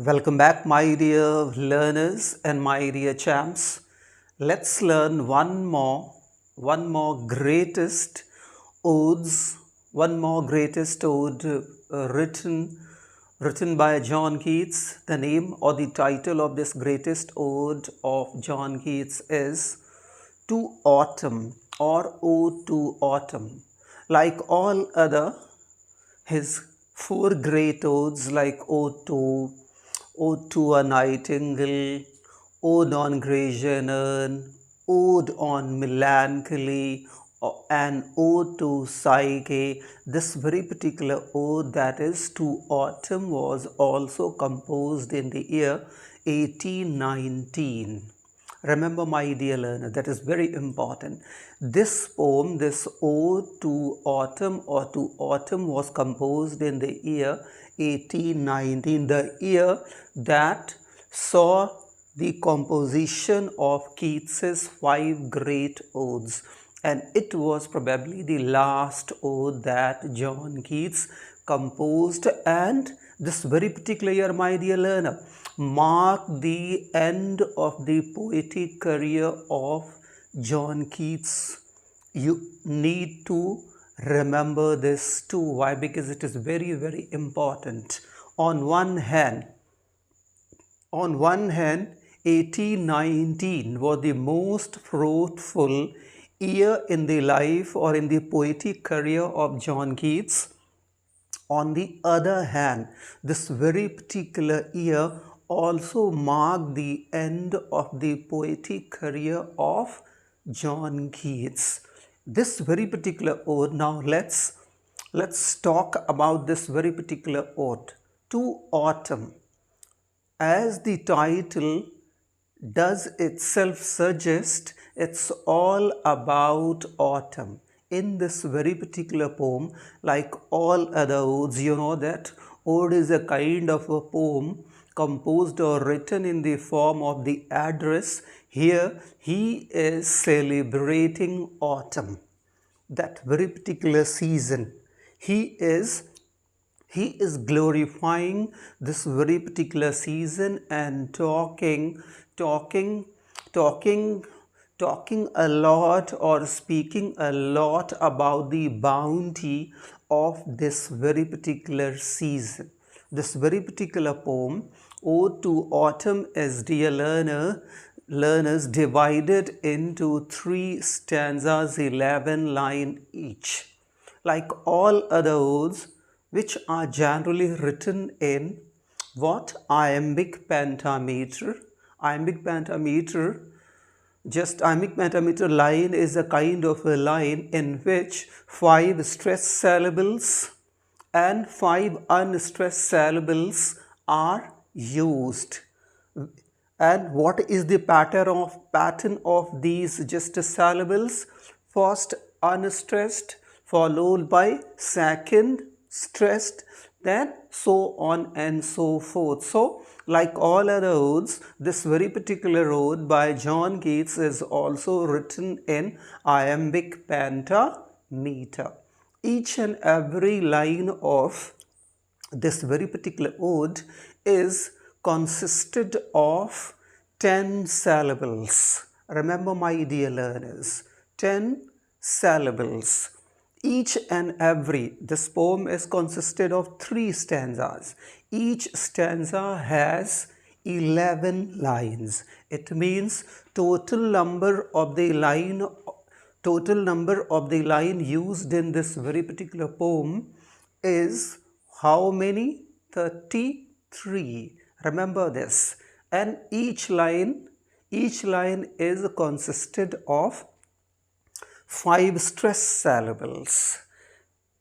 Welcome back, my dear learners and my dear champs. Let's learn one more greatest ode written by John Keats. The name or the title of this greatest ode of John Keats is To Autumn or Ode to Autumn. Like all other his four great odes like Ode to a Nightingale, Ode on Grecian, Ode on Melancholy, and Ode to Psyche. This very particular ode, that is to Autumn, was also composed in the year 1819. Remember, my dear learner, that is very important. This poem, this ode to autumn or to autumn, was composed in the year 1819, the year that saw the composition of Keats's five great odes. And it was probably the last ode that John Keats composed, and this very particular year, my dear learner, marked the end of the poetic career of John Keats. You need to remember this too. Why? Because it is very, very important. On one hand, 1819 was the most fruitful year in the life or in the poetic career of John Keats. On the other hand, this very particular year also marked the end of the poetic career of John Keats. This very particular ode, now let's talk about this very particular ode to autumn. As the title does itself suggest, it's all about autumn. In this very particular poem, like all other odes, you know that ode is a kind of a poem composed or written in the form of the address. Here he is celebrating autumn, that very particular season. He is glorifying this very particular season and talking a lot or speaking a lot about the bounty of this very particular season. This very particular poem, Ode to Autumn, is, dear learners, divided into 3 stanzas, 11 lines each. Like all other odes, which are generally written in what? Iambic pentameter. Iambic pentameter line is a kind of a line in which 5 stressed syllables and 5 unstressed syllables are used. And what is the pattern of these just syllables? First unstressed, followed by second stressed, then so on and so forth. So, like all other odes, this very particular ode by John Keats is also written in iambic pentameter. Each and every line of this very particular ode is consisted of 10 syllables. Remember, my dear learners, 10 syllables. This poem is consisted of 3 stanzas. Each stanza has 11 lines. It means total number of the line used in this very particular poem is how many? 33. Remember this. And each line is consisted of 5 stressed syllables.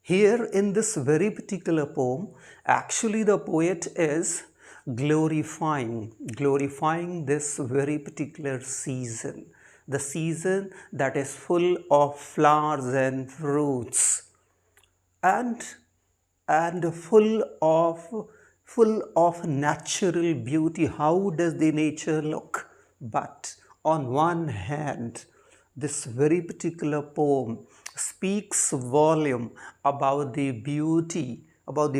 Here in this very particular poem, actually the poet is glorifying this very particular season, the season that is full of flowers and fruits and full of natural beauty. How does the nature look? But on one hand, this very particular poem speaks volume about the beauty of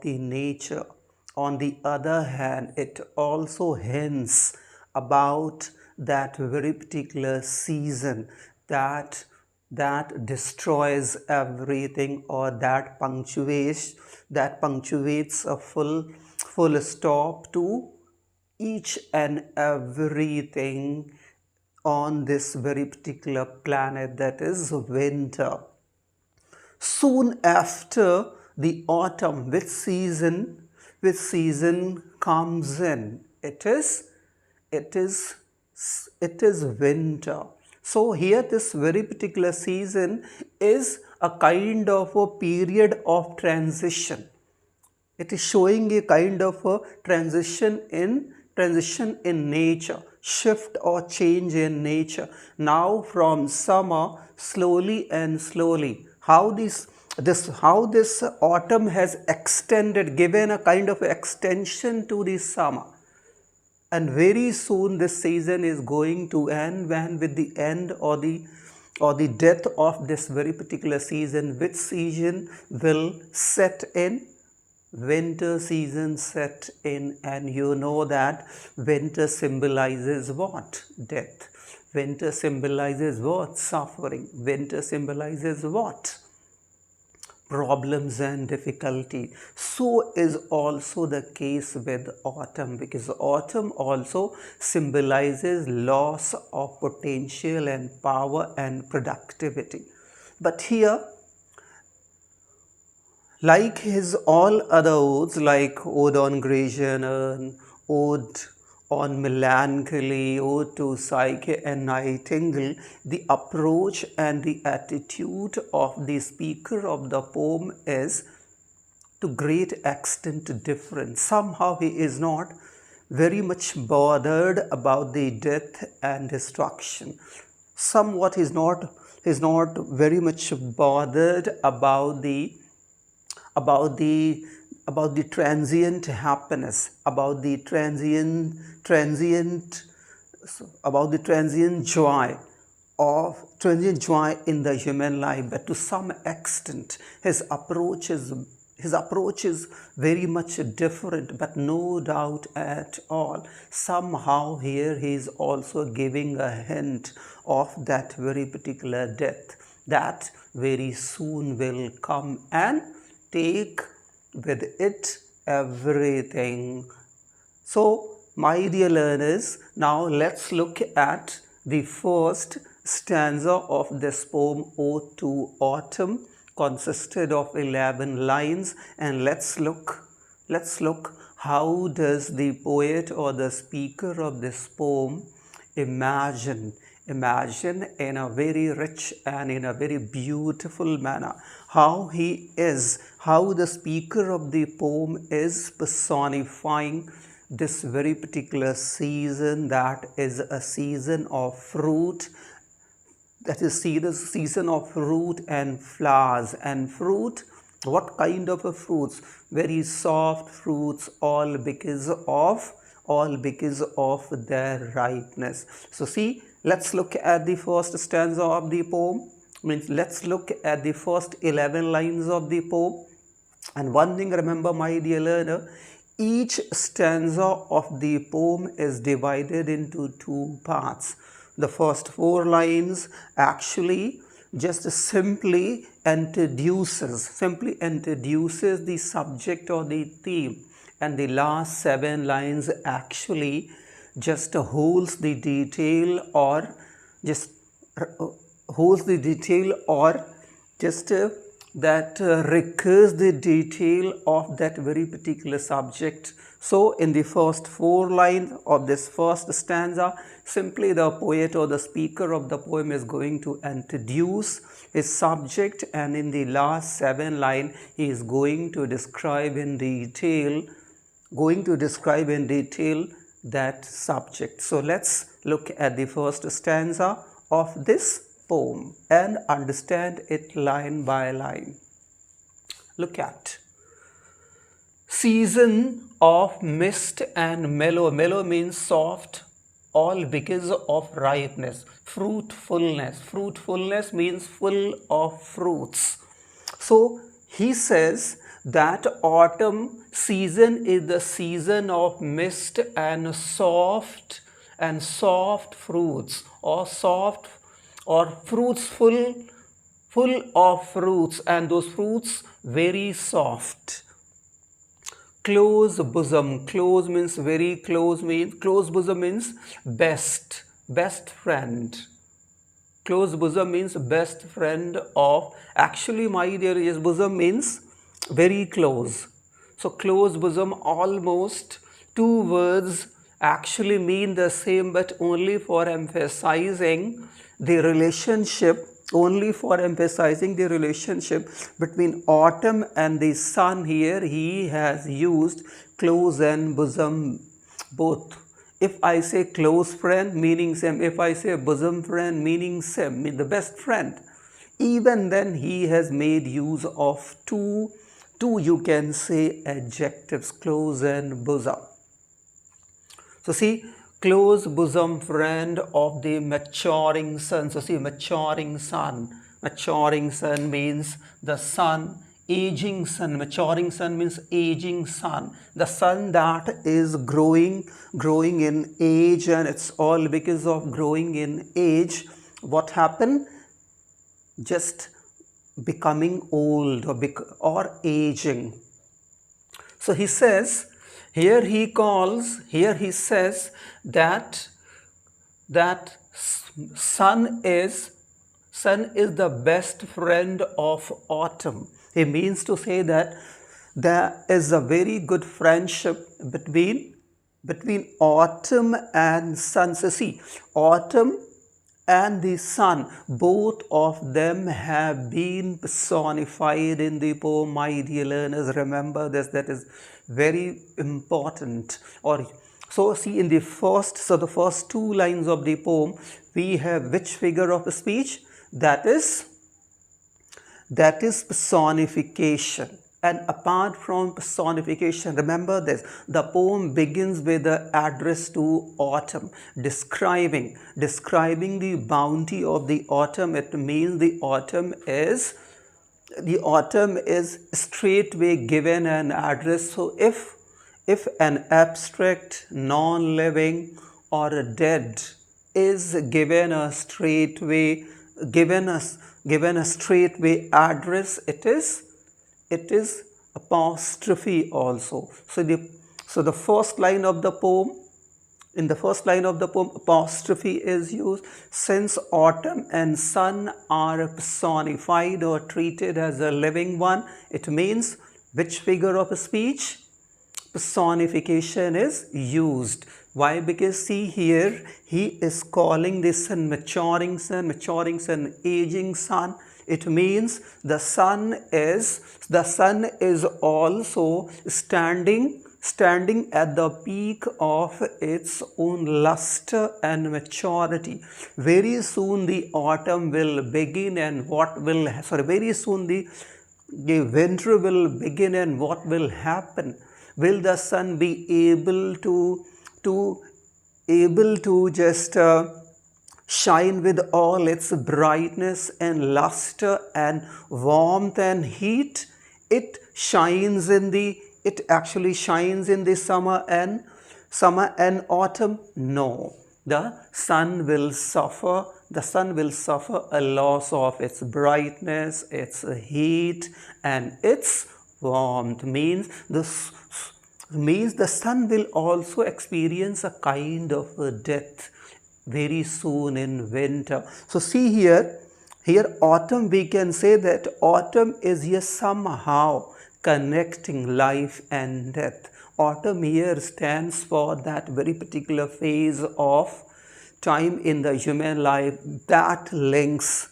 the nature. on the other hand, it also hints about that very particular season that destroys everything, or that punctuates a full stop to each and everything on this very particular planet, that is winter. Soon after the autumn, which season comes in? It is winter. So here this very particular season is a kind of a period of transition. It is showing a kind of a transition in nature, shift or change in nature. Now from summer, slowly and slowly, how this autumn has extended, given a kind of extension to the summer. And very soon this season is going to end, when with the end or the death of this very particular season, which season will set in? Winter season set in. And you know that winter symbolizes what? Death. Winter symbolizes what? Suffering. Winter symbolizes what? Problems and difficulty. So is also the case with autumn, because autumn also symbolizes loss of potential and power and productivity. But here, like his all other odes, like Ode on Grecian, Ode on Melancholy, Ode to Psyche and Nightingale, the approach and the attitude of the speaker of the poem is to great extent different. Somehow he is not very much bothered about the death and destruction. Somewhat is not very much bothered about the about the about the transient happiness, about the transient joy in the human life. But to some extent his approach is very much different. But no doubt at all, somehow here he is also giving a hint of that very particular death that very soon will come and take with it everything. So, my dear learners, now let's look at the first stanza of this poem, Ode to Autumn, consisted of 11 lines, and let's look how does the poet or the speaker of this poem imagine in a very rich and in a very beautiful manner how the speaker of the poem is personifying this very particular season, that is a season of fruit, that is the season of fruit and flowers. And fruit, what kind of a fruits? Very soft fruits, all because of their ripeness. So see, let's look at the first stanza of the poem. Let's look at the first 11 lines of the poem. And one thing remember, my dear learner, each stanza of the poem is divided into two parts. The first 4 lines actually just simply introduces the subject or the theme, and the last 7 lines actually just holds the detail, or just recurs the detail of that very particular subject. So in the first 4 lines of this first stanza, simply the poet or the speaker of the poem is going to introduce his subject, and in the last 7 lines he is going to describe in detail that subject. So let's look at the first stanza of this poem and understand it line by line. Look at season of mist and mellow. Mellow means soft, all because of ripeness. Fruitfulness means full of fruits. So he says that autumn season is the season of mist and soft fruits, or fruits full of fruits, and those fruits very soft. Close bosom. Close means very close, means close bosom means best friend. Close bosom means best friend of, actually my dear, yes, bosom means very close. So close bosom, almost two words actually mean the same, but only for emphasizing the relationship, between autumn and the sun. Here he has used close and bosom both. If I say close friend, meaning same. If I say bosom friend, meaning same, mean the best friend. Even then he has made use of two you can say adjectives, close and bosom. So see, close bosom friend of the maturing sun. So see, maturing sun means the sun, aging sun. Maturing sun means aging sun, the sun that is growing in age, and it's all because of growing in age. What happened? Just becoming old or aging. So he says, here he says that sun is the best friend of autumn. He means to say that there is a very good friendship between autumn and sun. So see, autumn and the sun, both of them have been personified in the poem, my dear learners. Remember this, that is very important. Or so see, in the first two lines of the poem, we have which figure of speech? That is personification. And apart from personification, remember this, the poem begins with the address to autumn, describing the bounty of the autumn. It means the autumn is straightway given an address. So if an abstract, non-living, or a dead is given a straightway address, it is apostrophe also. So the first line of the poem, in the first line of the poem, apostrophe is used. Since autumn and sun are personified or treated as a living one, it means which figure of speech? Personification is used. Why? Because see here, he is calling this sun maturing sun, aging sun. It means the sun is also standing at the peak of its own luster and maturity. Very soon the autumn will begin, and very soon the winter will begin, and what will happen? Will the sun be able to just shine with all its brightness and luster and warmth and heat? It actually shines in the summer and autumn? No, the sun will suffer a loss of its brightness, its heat, and its warmth. Means the sun will also experience a kind of a death very soon in winter. So see here autumn, we can say that autumn is here somehow connecting life and death. Autumn here stands for that very particular phase of time in the human life that links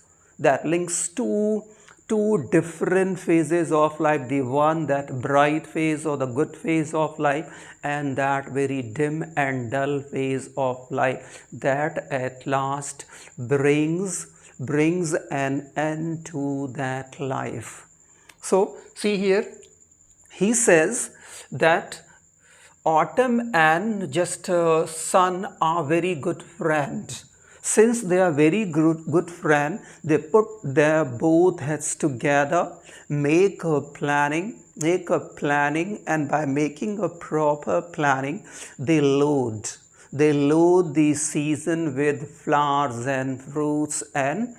two different phases of life. The one, that bright phase or the good phase of life, and that very dim and dull phase of life that at last brings an end to that life. So see here, he says that autumn and sun are very good friends. Since they are very good friends, they put their both heads together, make a planning make a planning, and by making a proper planning, they load the season with flowers and fruits, and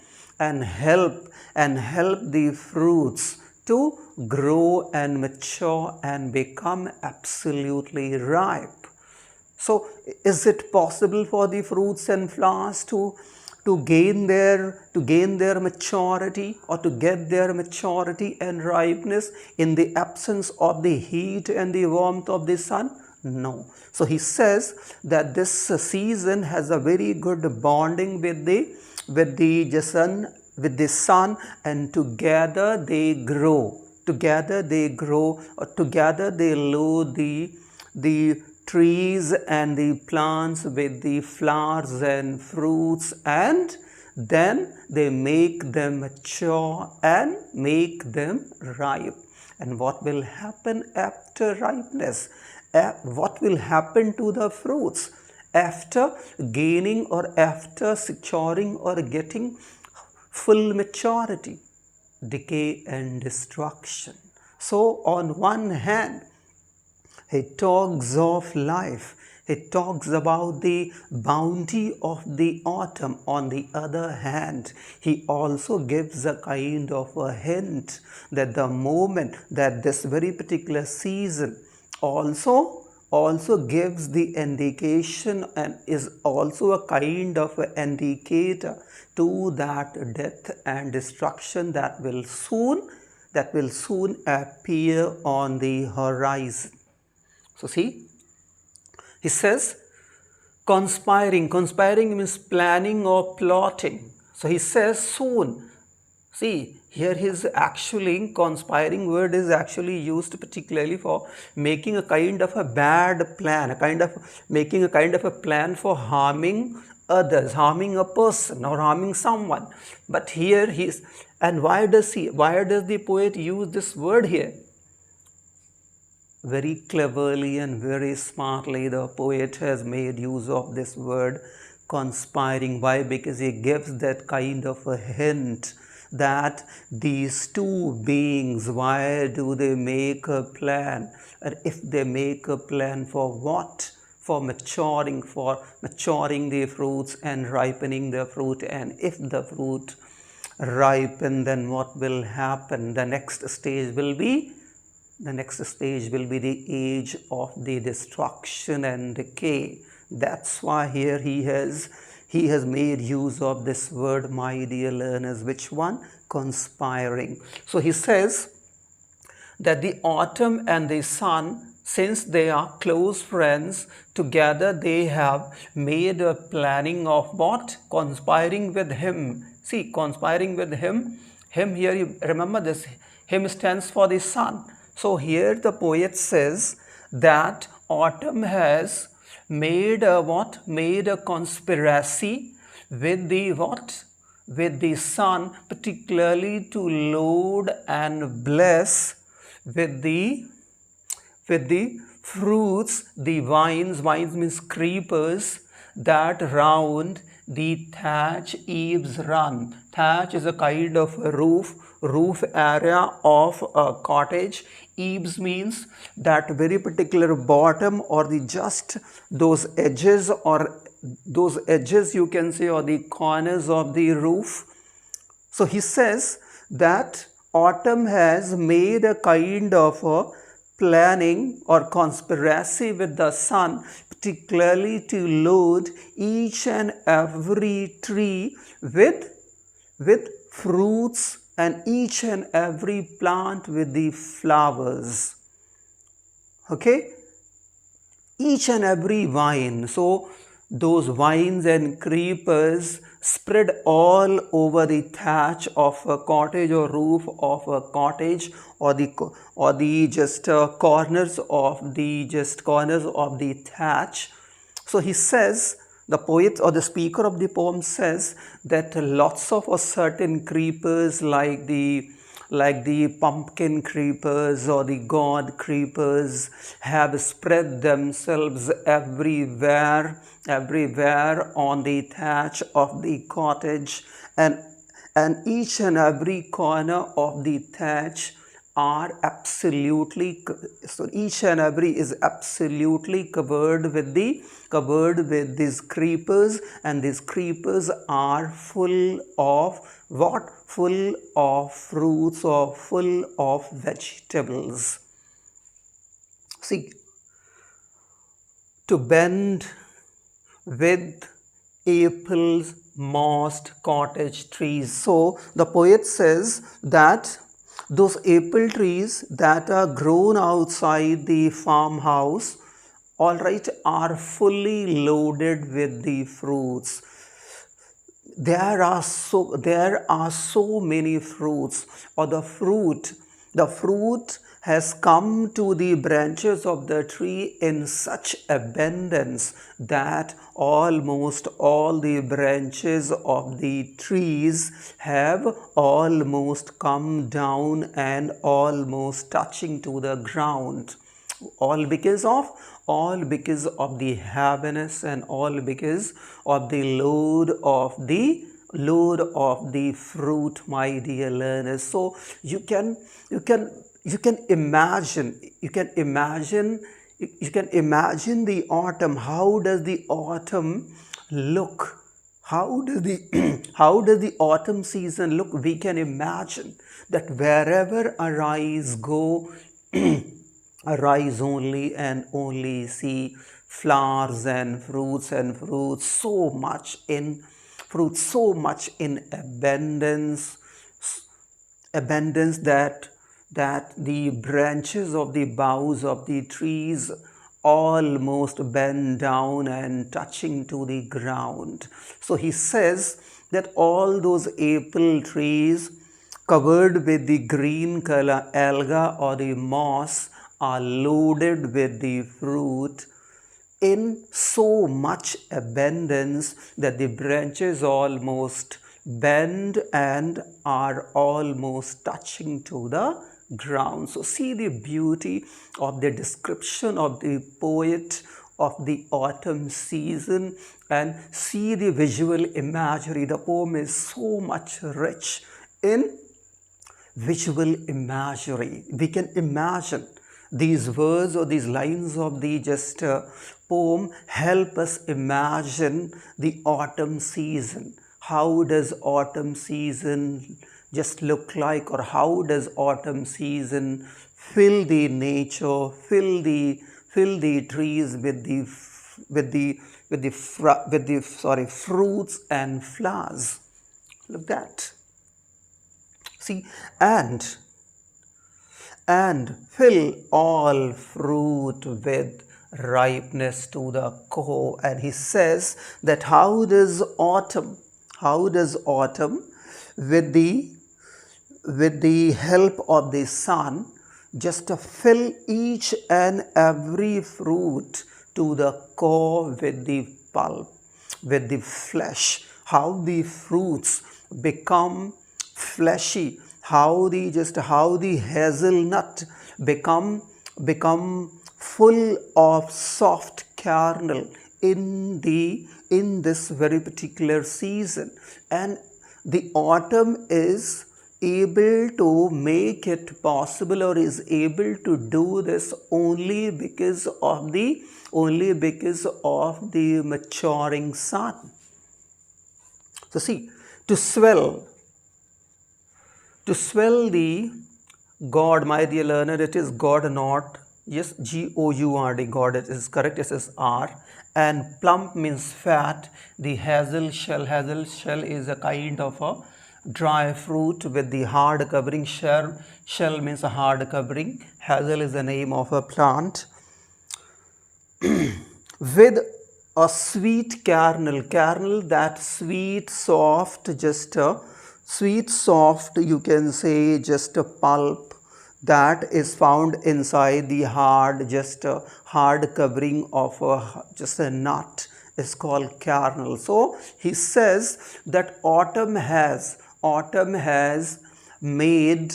help the fruits to grow and mature and become absolutely ripe. So is it possible for the fruits and flowers to gain their maturity, or to get their maturity and ripeness in the absence of the heat and the warmth of the sun? No. So he says that this season has a very good bonding with the sun, and together they load the trees and the plants with the flowers and fruits, and then they make them mature and make them ripe. And what will happen after ripeness? What will happen to the fruits after gaining, or after securing, or getting full maturity? Decay and destruction. So on one hand, he talks of life. He talks about the bounty of the autumn. On the other hand, he also gives a kind of a hint that the moment that this very particular season also gives the indication, and is also a kind of an indicator to that death and destruction that will soon appear on the horizon. So see, he says conspiring. Conspiring means planning or plotting. So he says soon. See, here his actually conspiring word is actually used particularly for making a kind of a bad plan, making a kind of a plan for harming others, harming a person or harming someone. But here and why does the poet use this word here? Very cleverly and very smartly, the poet has made use of this word conspiring. Why? Because he gives that kind of a hint that these two beings, why do they make a plan? And if they make a plan for what? For maturing the fruits and ripening the fruit. And if the fruit ripen, then what will happen? The next stage will be the age of the destruction and decay. That's why here he has made use of this word, my dear learners. Which one? Conspiring. So he says that the autumn and the sun, since they are close friends, together they have made a planning of what? Conspiring with him. See, conspiring with him here, you remember this, him stands for the sun. So here the poet says that autumn has made a what? Made a conspiracy with the what? With the sun, particularly to load and bless with the fruits, the vines. Vines means creepers that round the thatch eaves run. Thatch is a kind of a roof area of a cottage. Eaves means that very particular bottom, or the just those edges, you can say, or the corners of the roof. So he says that autumn has made a kind of a planning or conspiracy with the sun, particularly to load each and every tree with fruits, and each and every plant with the flowers. Okay, each and every vine. So those vines and creepers spread all over the thatch of a cottage, or roof of a cottage, or the corners of the thatch. So he says, the poet or the speaker of the poem says that lots of certain creepers, like the pumpkin creepers or the god creepers, have spread themselves everywhere on the thatch of the cottage, and each and every corner of the thatch are absolutely, so each and every is absolutely covered with these creepers, and these creepers are full of what? Full of fruits or full of vegetables. See, to bend with apples, mossed cottage trees. So the poet says that those apple trees that are grown outside the farmhouse, all right, are fully loaded with the fruits. There are so many fruits, or the fruit has come to the branches of the tree in such abundance that almost all the branches of the trees have almost come down and almost touching to the ground. All because of the happiness, and all because of the load of the fruit, my dear learners. So you can imagine the autumn. How does the autumn look? How does the how does the autumn season look? We can imagine that wherever our eyes go, arise only and only see flowers and fruits so much in abundance that the branches of the boughs of the trees almost bend down and touching to the ground. So he says that all those apple trees covered with the green color alga or the moss are loaded with the fruit in so much abundance that the branches almost bend and are almost touching to the ground. So see the beauty of the description of the poet of the autumn season, and see the visual imagery. The poem is so much rich in visual imagery. We can imagine these words or these lines of the poem help us imagine the autumn season. How does autumn season just look like, or how does autumn season fill the nature, fill the trees with the fruits and flowers? Look that. See, and fill all fruit with ripeness to the core. And he says that how does autumn with the help of the sun just to fill each and every fruit to the core with the pulp, with the flesh. How the fruits become fleshy, how the hazelnut become full of soft kernel in this very particular season. And the autumn is able to make it possible, or is able to do this only because of the maturing sun. So see, to swell the gourd, my dear learner, it is gourd, not, yes, G-O-U-R-D, gourd, it is correct, it is R. And plump means fat. The hazel shell is a kind of a dry fruit with the hard covering. Shell means a hard covering. Hazel is the name of a plant. With a sweet kernel, that sweet, soft, you can say, just a pulp that is found inside the hard covering of a nut is called kernel. So he says that autumn has made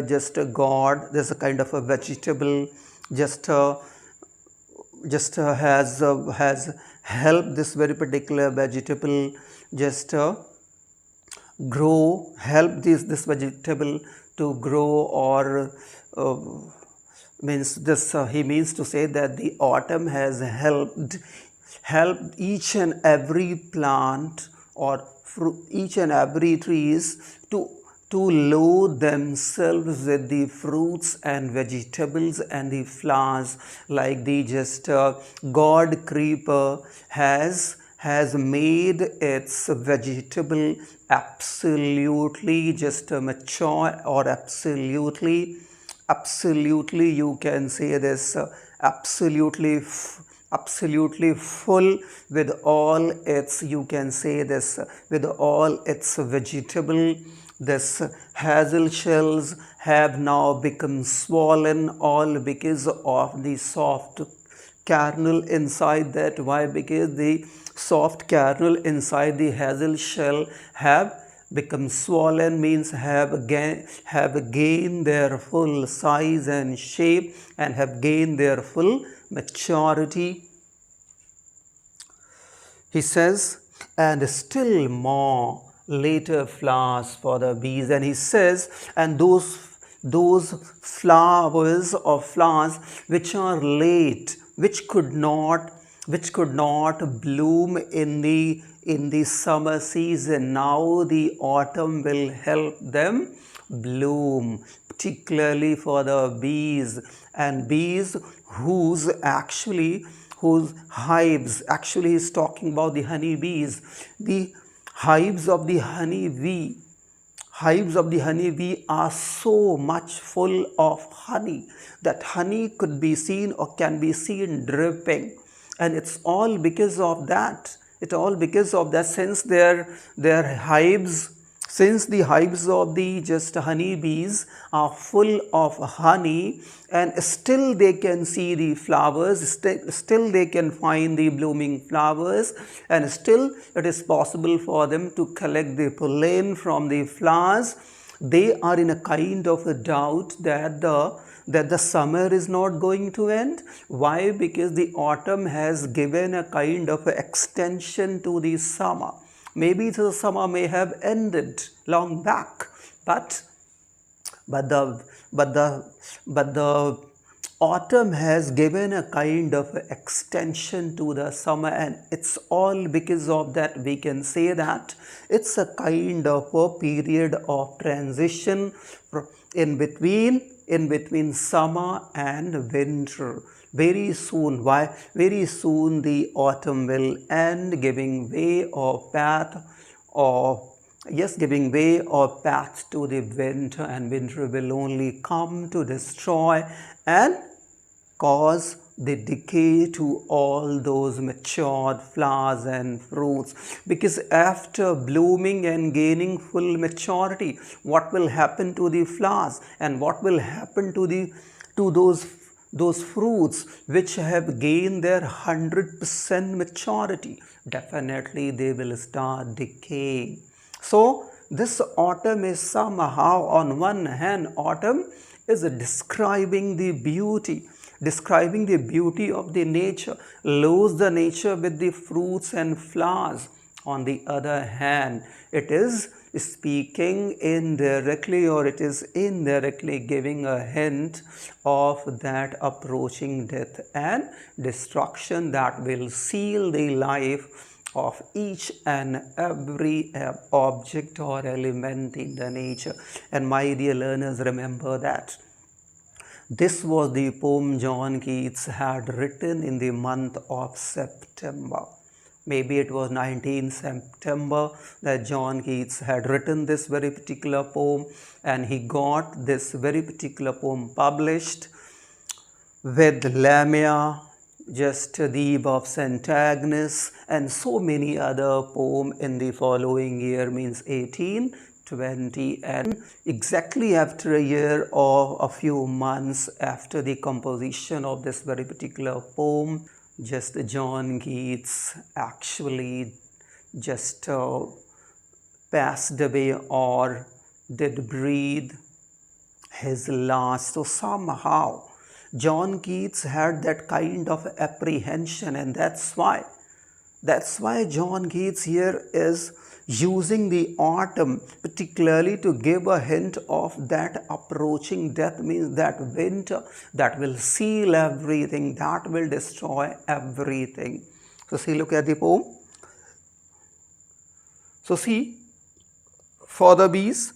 just a gourd. There's a kind of a vegetable, has helped this very particular vegetable help this vegetable to grow, or means this he means to say that the autumn has helped each and every plant or each and every trees to load themselves with the fruits and vegetables and the flowers, like the just god creeper has made its vegetable absolutely just mature, or absolutely you can say this absolutely full with all its, you can say this, with all its vegetable. This hazel shells have now become swollen, all because of the soft kernel inside that. Why? Because the soft kernel inside the hazel shell have become swollen, means have gained their full size and shape, and have gained their full maturity. He says, and still more later flowers for the bees. And he says, and those flowers which are late, which could not bloom in the summer season, now the autumn will help them bloom, particularly for the bees. And bees whose hives, actually is talking about the honey bees, the hives of the honey bee. Hives of the honey bee are so much full of honey that honey could be seen or can be seen dripping, and it's all because of that. It's all because of that, since their hives, since the hives of the just honey bees are full of honey, and still they can see the flowers, still they can find the blooming flowers, and still it is possible for them to collect the pollen from the flowers. They are in a kind of a doubt that the summer is not going to end. Why? Because the autumn has given a kind of extension to the summer. Maybe the summer may have ended long back, but the autumn has given a kind of extension to the summer, and it's all because of that. We can say that it's a kind of a period of transition in between summer and winter. Very soon, why? Very soon the autumn will end, giving way or path, or yes, giving way or path to the winter, and winter will only come to destroy and cause the decay to all those matured flowers and fruits. Because after blooming and gaining full maturity, what will happen to the flowers, and what will happen to those fruits which have gained their 100% maturity? Definitely they will start decaying. So this autumn is somehow, on one hand, autumn is describing the beauty of the nature, loads the nature with the fruits and flowers. On the other hand, it is speaking indirectly, or it is indirectly giving a hint of that approaching death and destruction that will seal the life of each and every object or element in the nature. And my dear learners, remember that this was the poem John Keats had written in the month of September. Maybe it was 19 September that John Keats had written this very particular poem, and he got this very particular poem published with Lamia, just the Eve of St. Agnes, and so many other poems in the following year, means 1820, and exactly after a year or a few months after the composition of this very particular poem, just John Keats actually just passed away, or did breathe his last. So somehow John Keats had that kind of apprehension, and that's why That's why John Keats here is using the autumn particularly to give a hint of that approaching death, means that winter that will seal everything, that will destroy everything. So see, look at the poem. So see, for the bees,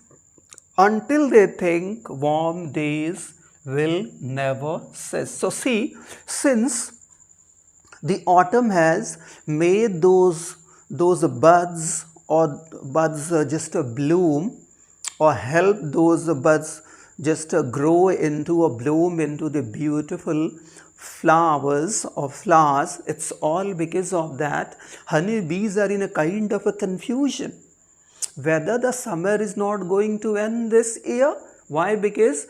until they think warm days will never cease. So see, since the autumn has made those buds or buds just bloom, or help those buds just grow into a bloom into the beautiful flowers or flowers, it's all because of that. Honey bees are in a kind of a confusion whether the summer is not going to end this year. Why? Because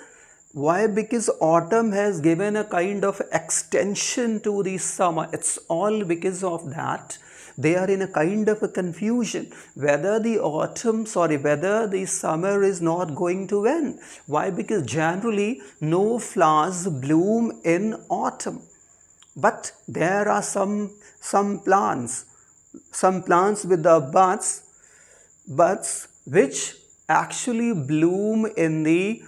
autumn has given a kind of extension to the summer. It's all because of that. They are in a kind of a confusion whether the summer is not going to end. Why? Because generally no flowers bloom in autumn. But there are some plants with the buds which actually bloom in the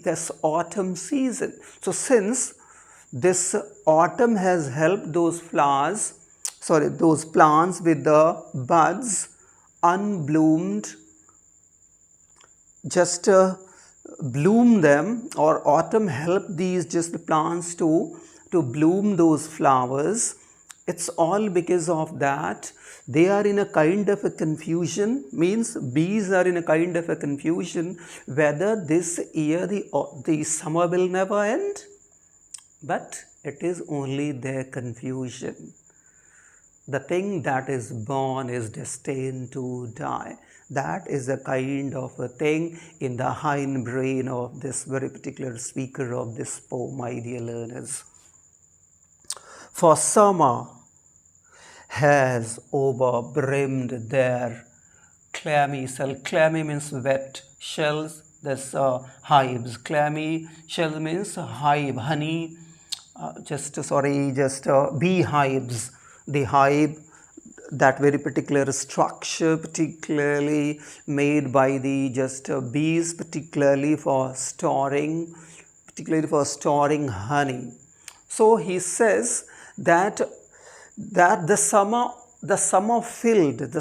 this autumn season. So since this autumn has helped those plants with the buds unbloomed, just bloom them, or autumn helped these just plants to bloom those flowers. It's all because of that. They are in a kind of a confusion, means bees are in a kind of a confusion whether this year the summer will never end. But it is only their confusion. The thing that is born is destined to die. That is a kind of a thing in the hindbrain of this very particular speaker of this poem, my dear learners. For summer has overbrimmed their clammy cell. Clammy means wet shells. This hives. Clammy shell means hive, honey. Beehives. The hive, that very particular structure, particularly made by the bees, particularly for storing honey. So he says that the summer filled the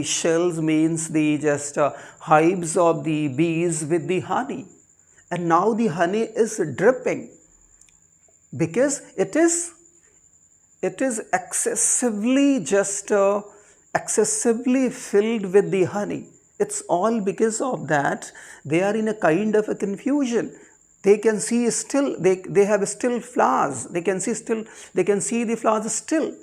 shells means the hives of the bees with the honey, and now the honey is dripping because it is excessively filled with the honey. It's all because of that. They are in a kind of a confusion. They can see still, they have still flowers. They can see the flowers still.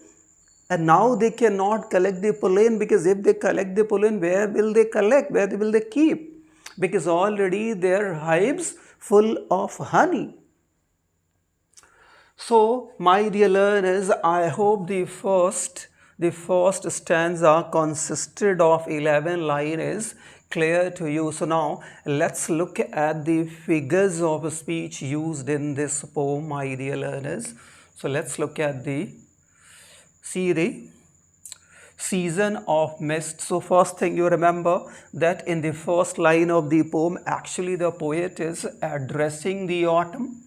And now they cannot collect the pollen, because if they collect the pollen, where will they collect? Where will they keep? Because already their hives full of honey. So, my dear learners, I hope the first stanza consisted of 11 lines is clear to you. So now let's look at the figures of speech used in this poem, my dear learners. So let's look at the season of mist. So first thing you remember that in the first line of the poem, actually the poet is addressing the autumn.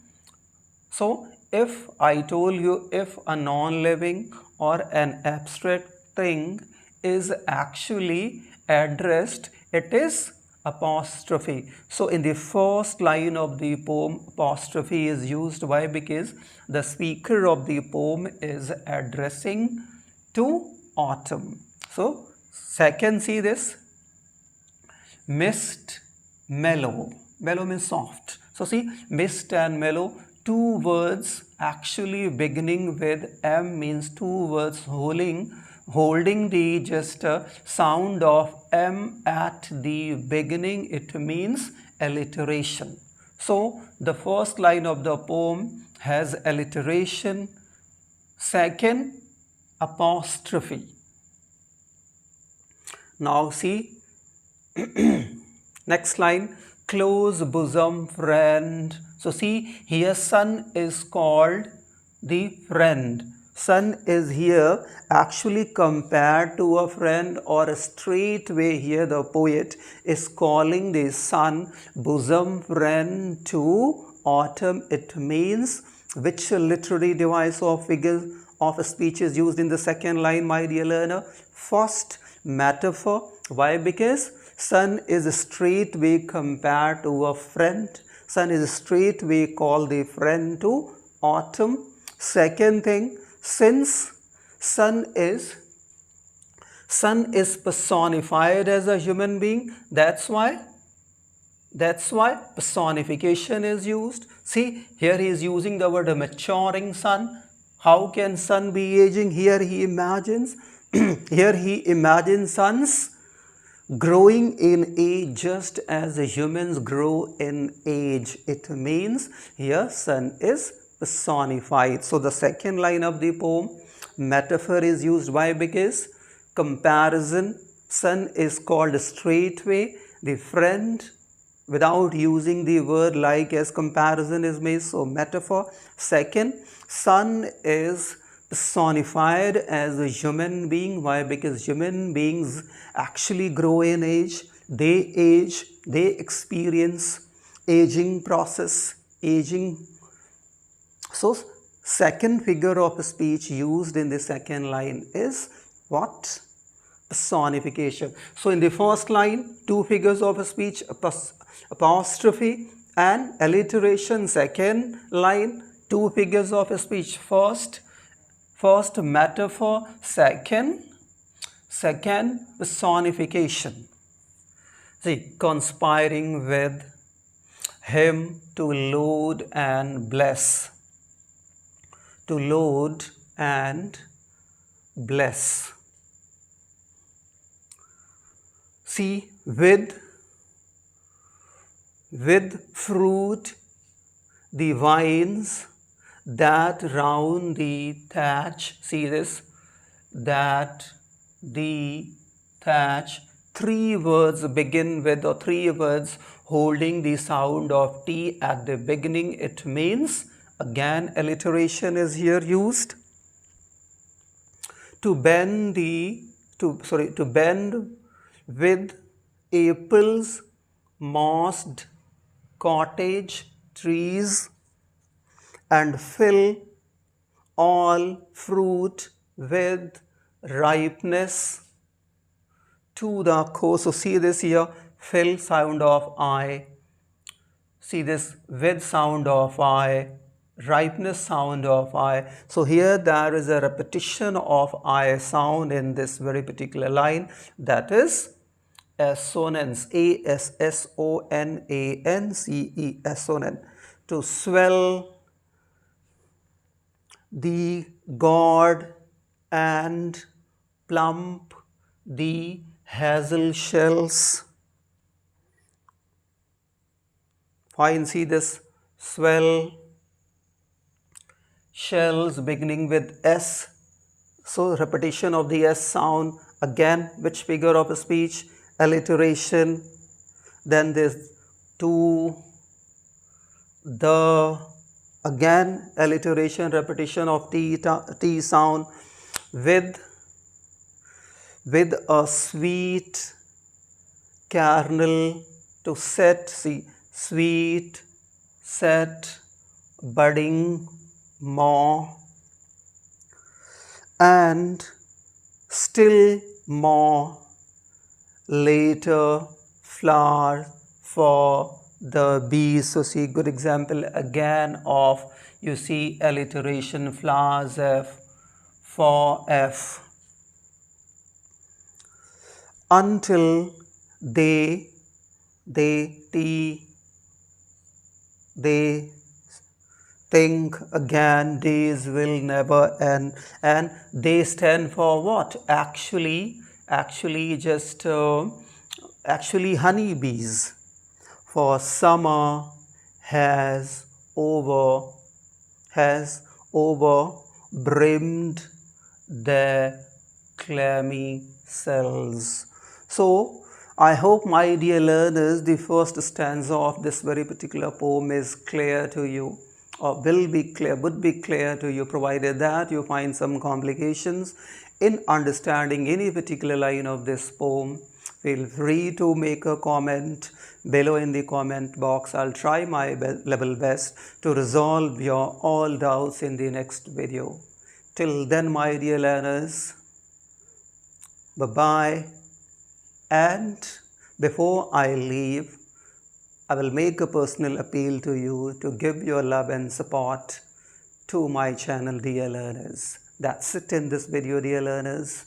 So if I told you, if a non-living or an abstract thing is actually addressed, it is apostrophe. So in the first line of the poem, apostrophe is used. Why? Because the speaker of the poem is addressing to autumn. So second, see this, mist, mellow. Mellow means soft. So see, mist and mellow, two words actually beginning with M, means two words holding the sound of M at the beginning. It means alliteration. So the first line of the poem has alliteration. Second, apostrophe. Now see, next line, close bosom friend So see here, sun is called the friend. Sun is here actually compared to a friend, or a straightway here the poet is calling the sun bosom friend to autumn. It means which literary device or figure of speech is used in the second line, my dear learner? First, metaphor. Why? Because sun is straightway compared to a friend. Sun is straightway called the friend to autumn. Second thing, since sun is personified as a human being, that's why personification is used. See, here he is using the word maturing sun. How can sun be aging? Here he imagines here he imagines suns growing in age just as humans grow in age. It means here sun is personified. So the second line of the poem, metaphor is used. Why? Because comparison, sun is called straightway, the friend without using the word like as comparison is made, so metaphor. Second, sun is personified as a human being. Why? Because human beings actually grow in age, they experience aging process, aging. So second figure of speech used in the second line is what? Personification. So in the first line, two figures of speech, apostrophe and alliteration. Second line, two figures of speech. First metaphor, second personification. See, conspiring with him to load and bless. To load and bless. See, with fruit the vines that round the thatch. See this, that the thatch. Three words begin with, or three words holding the sound of T at the beginning. It means, again alliteration is here used. To bend with apples, mossed cottage trees, and fill all fruit with ripeness to the core. So see this here, fill sound of I. See this, with sound of I, ripeness sound of I. So here there is a repetition of I sound in this very particular line, that is assonance, A-S-S-O-N-A-N-C-E, assonance. To swell the gourd and plump the hazel shells. Fine, see this, swell, shells beginning with S. So repetition of the S sound. Again, which figure of speech? Alliteration. Then this to, the, again alliteration, repetition of T sound. With a sweet kernel to set. See, sweet, set, budding more, and still more later flower for the bees. So see, good example again of, you see alliteration, flowers F for F. Until they think again, days will never end. And they stand for what? Actually honeybees. For summer has brimmed their clammy cells. So I hope, my dear learners, the first stanza of this very particular poem is clear to you, or would be clear to you, provided that you find some complications in understanding any particular line of this poem. Feel free to make a comment below in the comment box. I'll try my level best to resolve your all doubts in the next video. Till then, my dear learners, bye-bye. And before I leave, I will make a personal appeal to you to give your love and support to my channel, dear learners. That's it in this video, dear learners.